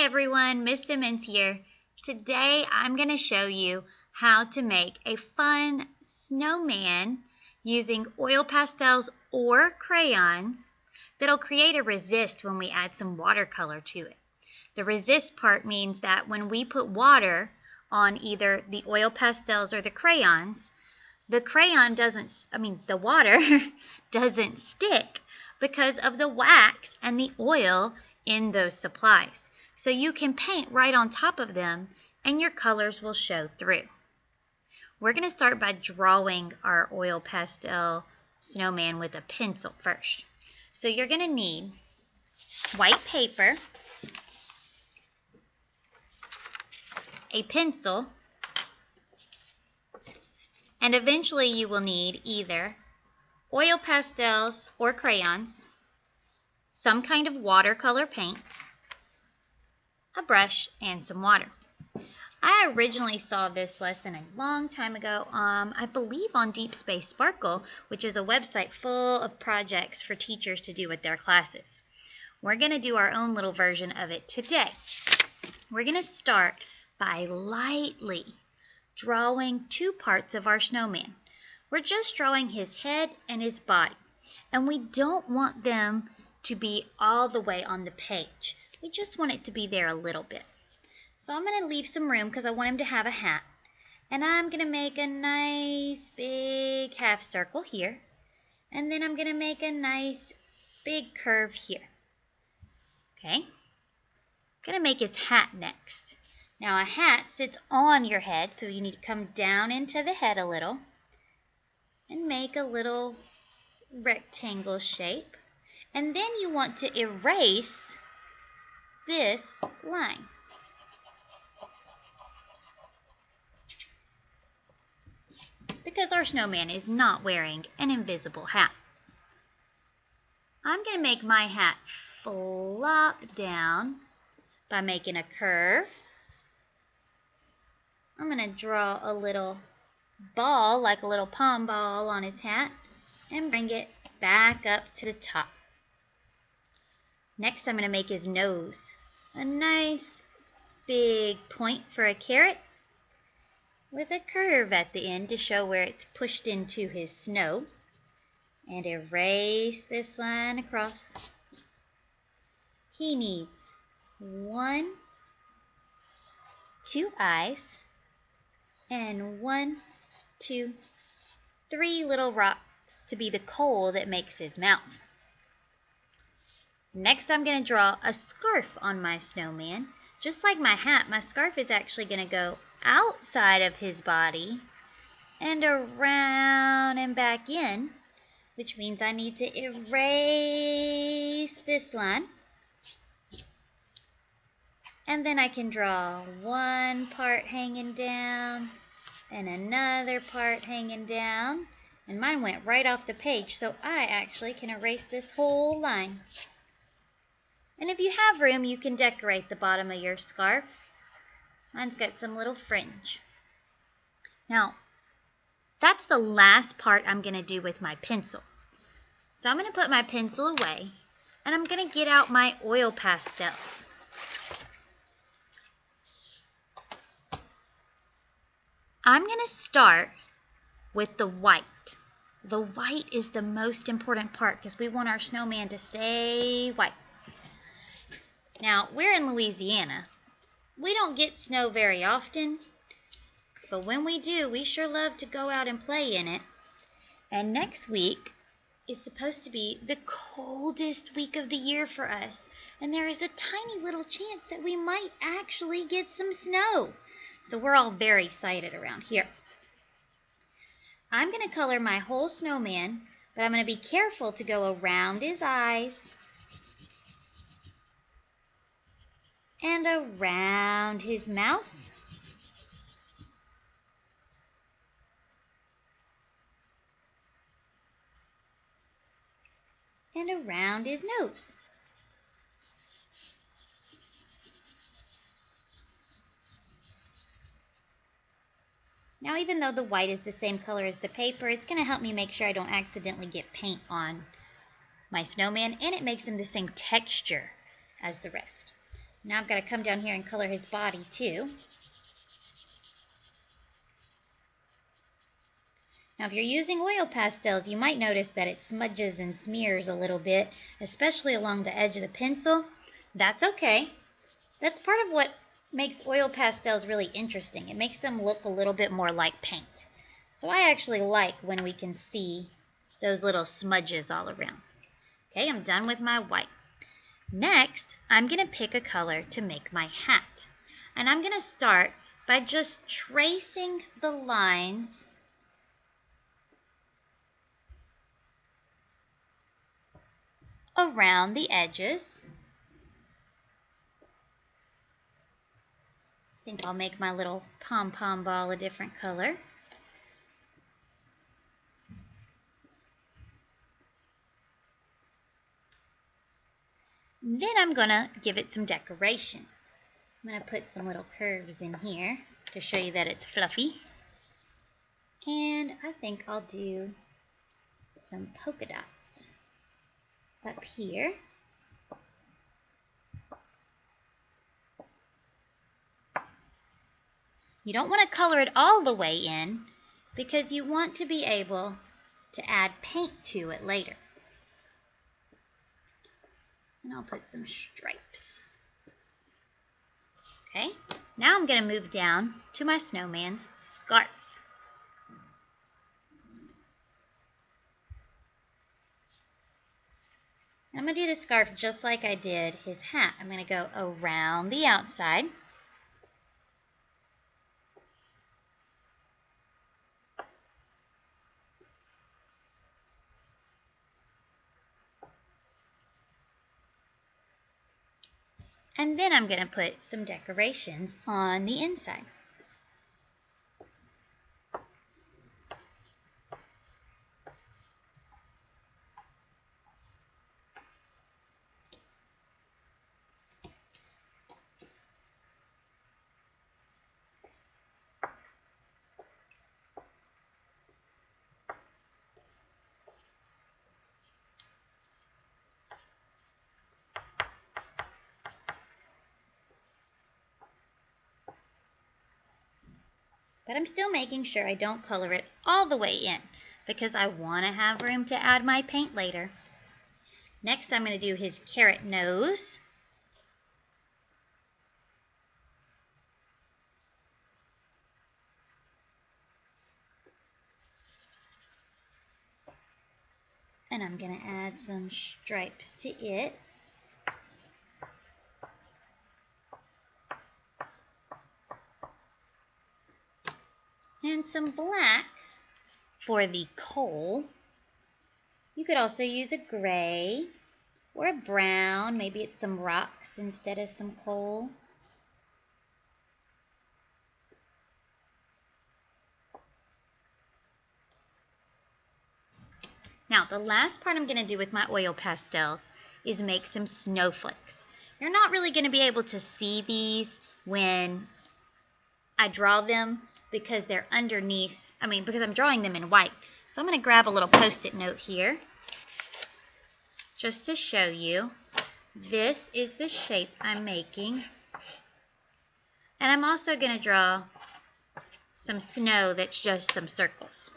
everyone, Miss Simmons here. Today I'm going to show you how to make a fun snowman using oil pastels or crayons that'll create a resist when we add some watercolor to it. The resist part means that when we put water on either the oil pastels or the crayons, the water doesn't stick because of the wax and the oil in those supplies. So you can paint right on top of them and your colors will show through. We're going to start by drawing our oil pastel snowman with a pencil first. So you're going to need white paper, a pencil, and eventually you will need either oil pastels or crayons, some kind of watercolor paint, a brush, and some water. I originally saw this lesson a long time ago, I believe on Deep Space Sparkle, which is a website full of projects for teachers to do with their classes. We're going to do our own little version of it today. We're going to start by lightly drawing two parts of our snowman. We're just drawing his head and his body, and we don't want them to be all the way on the page. We just want it to be there a little bit. So I'm going to leave some room because I want him to have a hat. And I'm going to make a nice big half circle here. And then I'm going to make a nice big curve here. Okay? I'm going to make his hat next. Now a hat sits on your head, so you need to come down into the head a little and make a little rectangle shape. And then you want to erase this line. Because our snowman is not wearing an invisible hat. I'm going to make my hat flop down by making a curve. I'm going to draw a little ball, like a little pom ball on his hat, and bring it back up to the top. Next, I'm going to make his nose a nice big point for a carrot with a curve at the end to show where it's pushed into his snow. And erase this line across. He needs 1, 2 eyes, and 1, 2, 3 little rocks to be the coal that makes his mouth. Next, I'm going to draw a scarf on my snowman. Just like my hat, my scarf is actually going to go outside of his body and around and back in, which means I need to erase this line. And then I can draw one part hanging down and another part hanging down. And mine went right off the page, so I actually can erase this whole line. And if you have room, you can decorate the bottom of your scarf. Mine's got some little fringe. Now, that's the last part I'm going to do with my pencil. So I'm going to put my pencil away, and I'm going to get out my oil pastels. I'm going to start with the white. The white is the most important part because we want our snowman to stay white. Now, we're in Louisiana. We don't get snow very often, but when we do, we sure love to go out and play in it. And next week is supposed to be the coldest week of the year for us, and there is a tiny little chance that we might actually get some snow. So we're all very excited around here. I'm going to color my whole snowman, but I'm going to be careful to go around his eyes and around his mouth and around his nose. Now, even though the white is the same color as the paper, it's going to help me make sure I don't accidentally get paint on my snowman, and it makes him the same texture as the rest. Now I've got to come down here and color his body too. Now if you're using oil pastels, you might notice that it smudges and smears a little bit, especially along the edge of the pencil. That's okay. That's part of what makes oil pastels really interesting. It makes them look a little bit more like paint. So I actually like when we can see those little smudges all around. Okay, I'm done with my white. Next, I'm going to pick a color to make my hat. And I'm going to start by just tracing the lines around the edges. I think I'll make my little pom-pom ball a different color. Then I'm going to give it some decoration. I'm going to put some little curves in here to show you that it's fluffy. And I think I'll do some polka dots up here. You don't want to color it all the way in because you want to be able to add paint to it later. And I'll put some stripes. Okay, now I'm going to move down to my snowman's scarf. I'm going to do the scarf just like I did his hat. I'm going to go around the outside. And then I'm going to put some decorations on the inside. But I'm still making sure I don't color it all the way in because I want to have room to add my paint later. Next, I'm going to do his carrot nose. And I'm going to add some stripes to it. And some black for the coal. You could also use a gray or a brown. Maybe it's some rocks instead of some coal. Now, the last part I'm going to do with my oil pastels is make some snowflakes. You're not really going to be able to see these when I draw them because they're underneath, because I'm drawing them in white. So I'm going to grab a little Post-it note here just to show you. This is the shape I'm making. And I'm also going to draw some snow that's just some circles.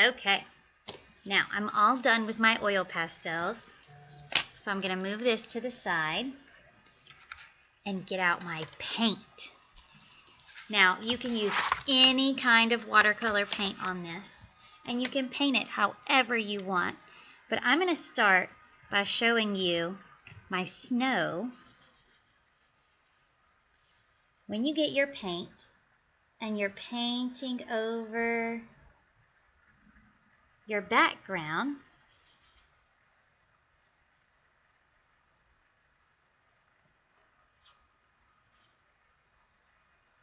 Okay, now I'm all done with my oil pastels, so I'm going to move this to the side and get out my paint. Now, you can use any kind of watercolor paint on this, and you can paint it however you want, but I'm going to start by showing you my snow. When you get your paint and you're painting over your background,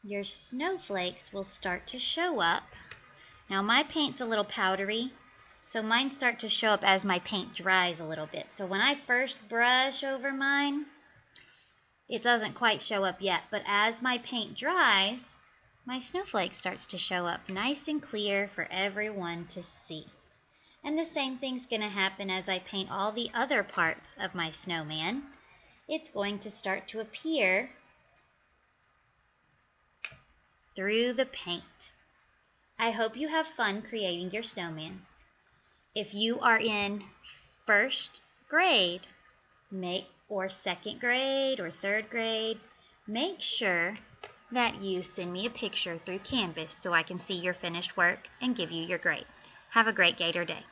your snowflakes will start to show up. Now my paint's a little powdery, So mine start to show up as my paint dries a little bit. So when I first brush over mine, it doesn't quite show up yet. But as my paint dries, my snowflake starts to show up nice and clear for everyone to see. And the same thing's going to happen as I paint all the other parts of my snowman. It's going to start to appear through the paint. I hope you have fun creating your snowman. If you are in first grade, or second grade or third grade, make sure that you send me a picture through Canvas so I can see your finished work and give you your grade. Have a great Gator Day.